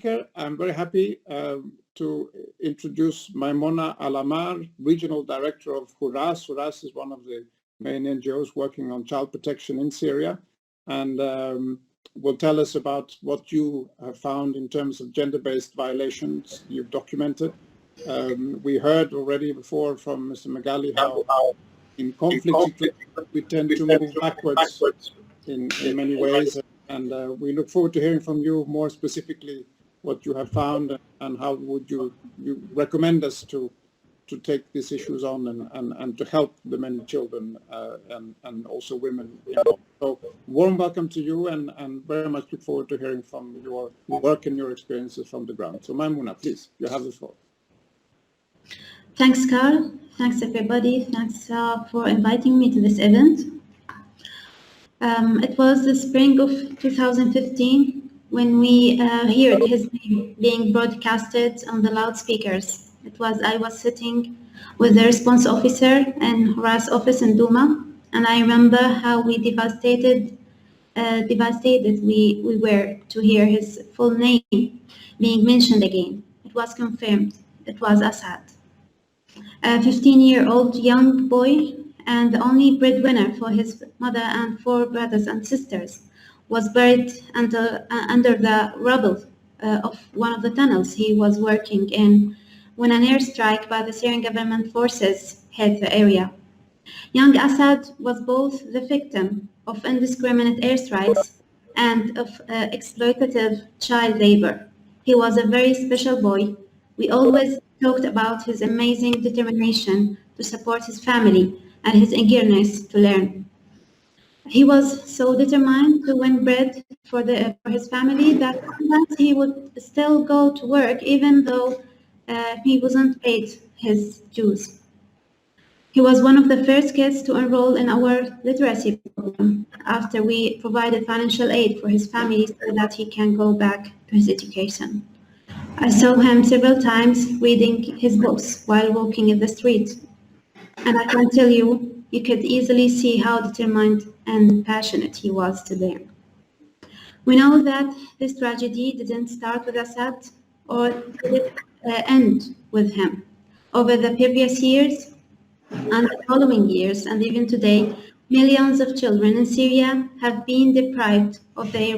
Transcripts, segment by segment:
speaker. I'm very happy to introduce Maimmona Al-Amaar, Regional Director of HRC. HRC is one of the main NGOs working on child protection in Syria, and will tell us about what you have found in terms of gender-based violations you've documented. We heard already before from Mr. Magali how in conflict we tend to move backwards in many ways, and we look forward to hearing from you more specifically what you have found and how would you recommend us to take these issues on and to help the many children and also women. So warm welcome to you, and very much look forward to hearing from your work and your experiences from the ground. So Maimmona, please, you have the floor. Thanks, Carl. Thanks, everybody. Thanks for inviting me to this event. It was the spring of 2015 when we heard his name being broadcasted on the loudspeakers. I was sitting with the response officer in HRC office in Douma, and I remember how devastated we were to hear his full name being mentioned again. It was confirmed. It was Assad. A 15-year-old young boy and the only breadwinner for his mother and 4 brothers and sisters, was buried under the rubble of one of the tunnels he was working in when an airstrike by the Syrian government forces hit the area. Young Assad was both the victim of indiscriminate airstrikes and of exploitative child labor. He was a very special boy. We always talked about his amazing determination to support his family and his eagerness to learn. He was so determined to win bread for his family that sometimes he would still go to work even though he wasn't paid his dues. He was one of the first kids to enroll in our literacy program after we provided financial aid for his family so that he can go back to his education. I saw him several times reading his books while walking in the street, and I can tell you, you could easily see how determined and passionate he was to learn. We know that this tragedy didn't start with Assad or did it end with him. Over the previous years and the following years, and even today, millions of children in Syria have been deprived of their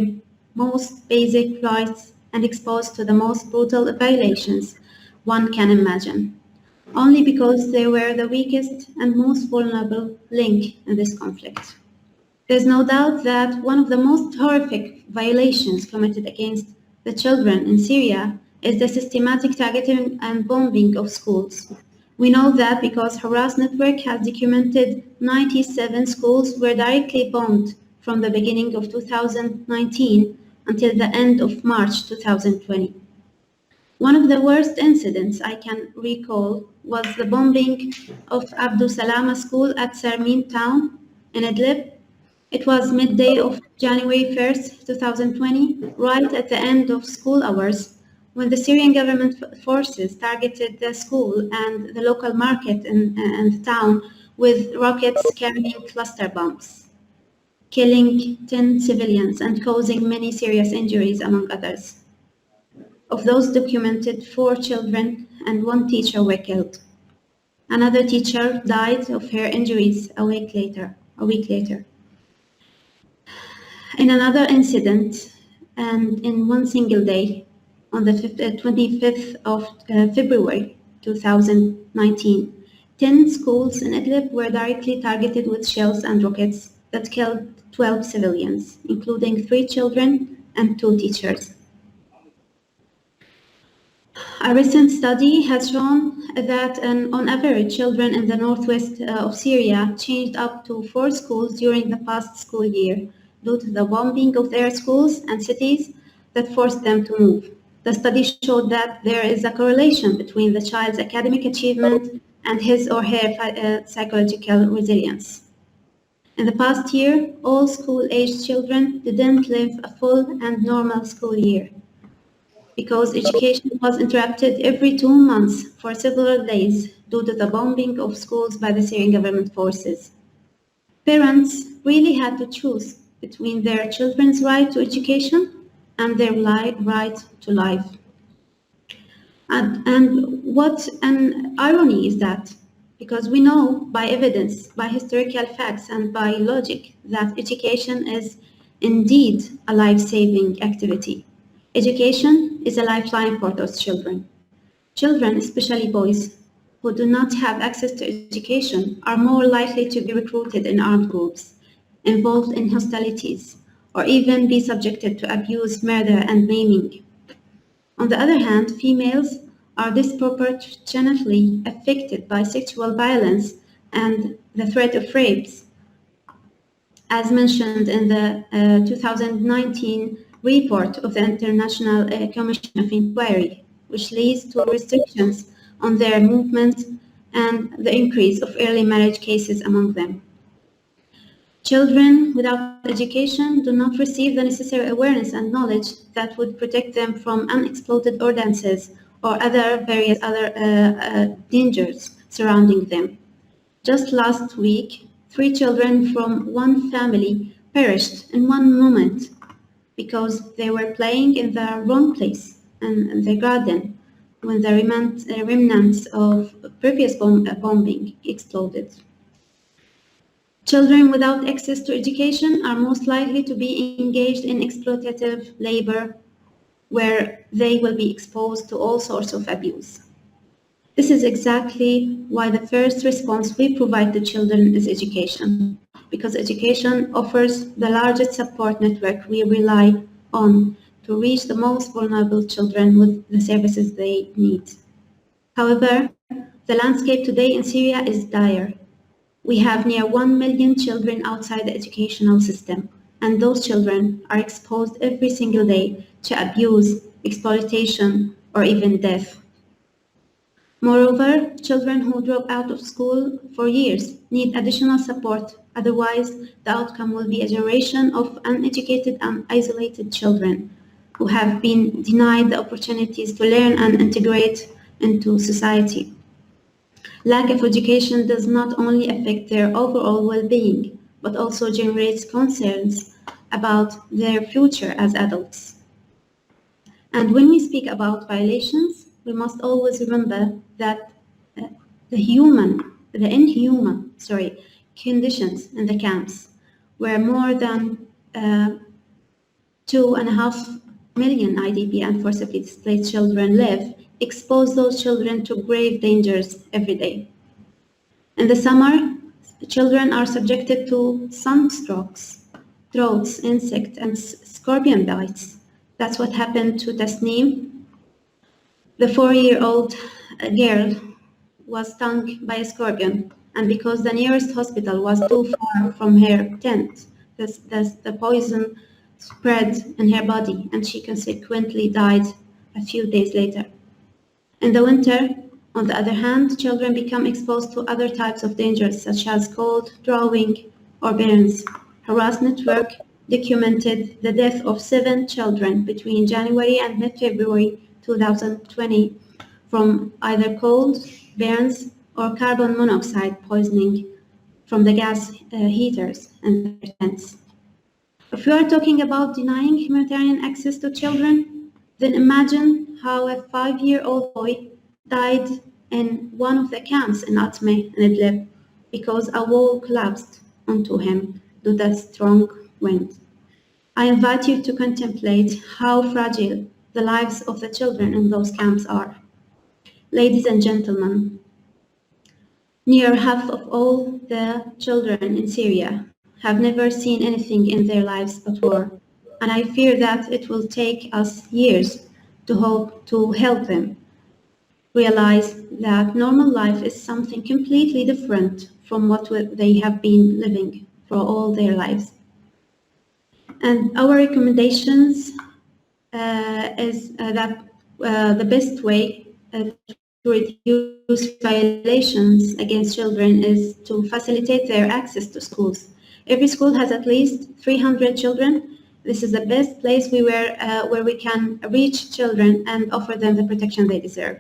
most basic rights and exposed to the most brutal violations one can imagine, only because they were the weakest and most vulnerable link in this conflict. There's no doubt that one of the most horrific violations committed against the children in Syria is the systematic targeting and bombing of schools. We know that because HRC network has documented 97 schools were directly bombed from the beginning of 2019 until the end of March 2020. One of the worst incidents I can recall was the bombing of Abdul Salama School at Sarmin town in Idlib. It was midday of January 1st, 2020, right at the end of school hours, when the Syrian government forces targeted the school and the local market in the town with rockets carrying cluster bombs, killing 10 civilians and causing many serious injuries, among others. Of those documented, 4 children and 1 teacher were killed. Another teacher died of her injuries a week later. In another incident, and in one single day, on the 25th of February 2019, 10 schools in Idlib were directly targeted with shells and rockets that killed 12 civilians, including 3 children and 2 teachers. A recent study has shown that on average, children in the northwest of Syria changed up to 4 schools during the past school year due to the bombing of their schools and cities that forced them to move. The study showed that there is a correlation between the child's academic achievement and his or her psychological resilience. In the past year, all school-aged children didn't live a full and normal school year because education was interrupted every 2 months for several days due to the bombing of schools by the Syrian government forces. Parents really had to choose between their children's right to education and their right to life. And what an irony is that, because we know by evidence, by historical facts, and by logic that education is indeed a life-saving activity. Education is a lifeline for those children. Children, especially boys, who do not have access to education are more likely to be recruited in armed groups, involved in hostilities, or even be subjected to abuse, murder, and maiming. On the other hand, females are disproportionately affected by sexual violence and the threat of rapes, as mentioned in the 2019 report of the International Commission of Inquiry, which leads to restrictions on their movement and the increase of early marriage cases among them. Children without education do not receive the necessary awareness and knowledge that would protect them from unexploded ordnances or various other dangers surrounding them. Just last week, 3 children from one family perished in one moment because they were playing in the wrong place in their garden when the remnants of previous bombing exploded. Children without access to education are most likely to be engaged in exploitative labor, where they will be exposed to all sorts of abuse. This is exactly why the first response we provide to children is education, because education offers the largest support network we rely on to reach the most vulnerable children with the services they need. However, the landscape today in Syria is dire. We have near 1 million children outside the educational system, and those children are exposed every single day to abuse, exploitation, or even death. Moreover, children who drop out of school for years need additional support, otherwise the outcome will be a generation of uneducated and isolated children who have been denied the opportunities to learn and integrate into society. Lack of education does not only affect their overall well-being, but also generates concerns about their future as adults. And when we speak about violations, we must always remember that the inhuman conditions in the camps, where more than 2.5 million IDP and forcibly displaced children live, expose those children to grave dangers every day. In the summer, children are subjected to sunstrokes, droughts, insect, and scorpion bites. That's what happened to Tasneem. The 4-year-old girl was stung by a scorpion, and because the nearest hospital was too far from her tent, the poison spread in her body, and she consequently died a few days later. In the winter, on the other hand, children become exposed to other types of dangers such as cold, drowning, or burns. Harass Network documented the death of 7 children between January and mid-February 2020 from either cold, burns, or carbon monoxide poisoning from the gas heaters in their tents. If we are talking about denying humanitarian access to children, then imagine how a 5-year-old boy died in one of the camps in Atme in Idlib because a wall collapsed onto him due to a strong wind. I invite you to contemplate how fragile the lives of the children in those camps are. Ladies and gentlemen, near half of all the children in Syria have never seen anything in their lives but war, and I fear that it will take us years to help them realize that normal life is something completely different from what they have been living for all their lives. And our recommendations is that the best way to reduce violations against children is to facilitate their access to schools. Every school has at least 300 children. This is the best place where we can reach children and offer them the protection they deserve.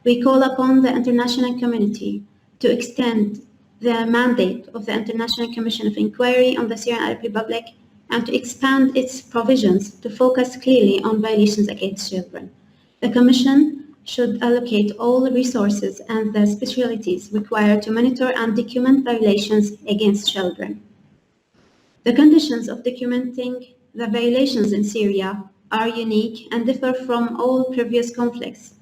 We call upon the international community to extend the mandate of the International Commission of Inquiry on the Syrian Arab Republic and to expand its provisions to focus clearly on violations against children. The Commission should allocate all resources and the specialities required to monitor and document violations against children. The conditions of documenting the violations in Syria are unique and differ from all previous conflicts.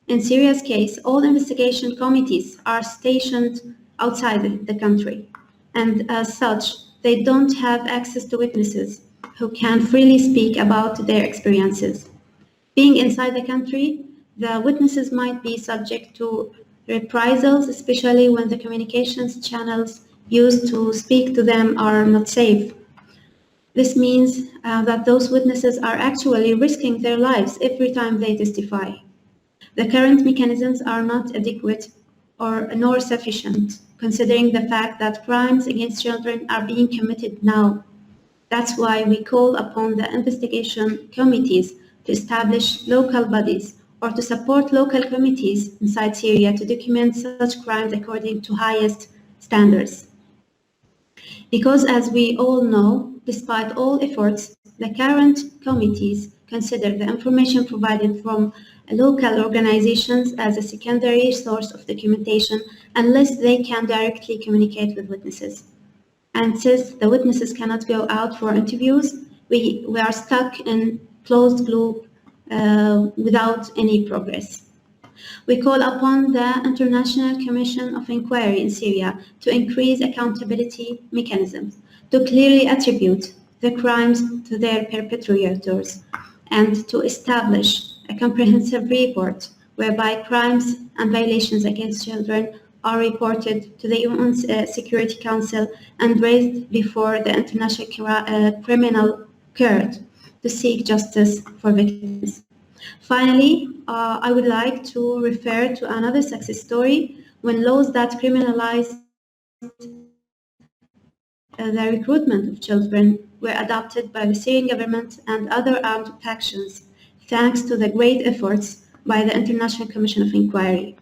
In Syria's case, all investigation committees are stationed outside the country, and as such, they don't have access to witnesses who can freely speak about their experiences. Being inside the country, the witnesses might be subject to reprisals, especially when the communications channels used to speak to them are not safe. This means that those witnesses are actually risking their lives every time they testify. The current mechanisms are not adequate nor sufficient, considering the fact that crimes against children are being committed now. That's why we call upon the investigation committees to establish local bodies or to support local committees inside Syria to document such crimes according to highest standards. Because as we all know, despite all efforts, the current committees consider the information provided from local organizations as a secondary source of documentation unless they can directly communicate with witnesses. And since the witnesses cannot go out for interviews, we are stuck in closed loop without any progress. We call upon the International Commission of Inquiry in Syria to increase accountability mechanisms, to clearly attribute the crimes to their perpetrators, and to establish a comprehensive report whereby crimes and violations against children are reported to the UN Security Council and raised before the International Criminal Court to seek justice for victims. Finally, I would like to refer to another success story when laws that criminalize the recruitment of children were adopted by the Syrian government and other armed factions, thanks to the great efforts by the International Commission of Inquiry.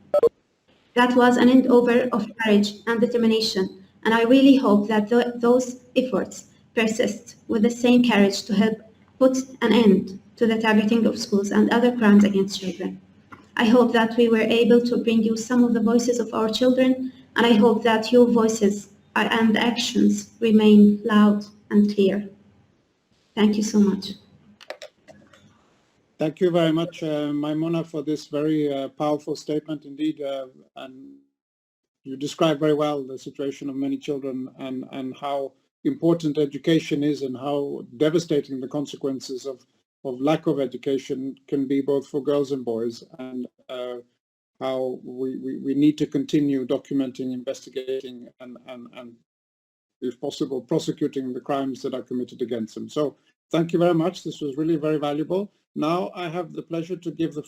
That was an endeavor of courage and determination, and I really hope that those efforts persist with the same courage to help put an end to the targeting of schools and other crimes against children. I hope that we were able to bring you some of the voices of our children, and I hope that your voices and actions remain loud and clear. Thank you so much. Thank you very much, Maimmona, for this very powerful statement indeed. And you describe very well the situation of many children and how important education is and how devastating the consequences of lack of education can be both for girls and boys, and how we need to continue documenting, investigating, and if possible, prosecuting the crimes that are committed against them. So thank you very much. This was really very valuable. Now I have the pleasure to give the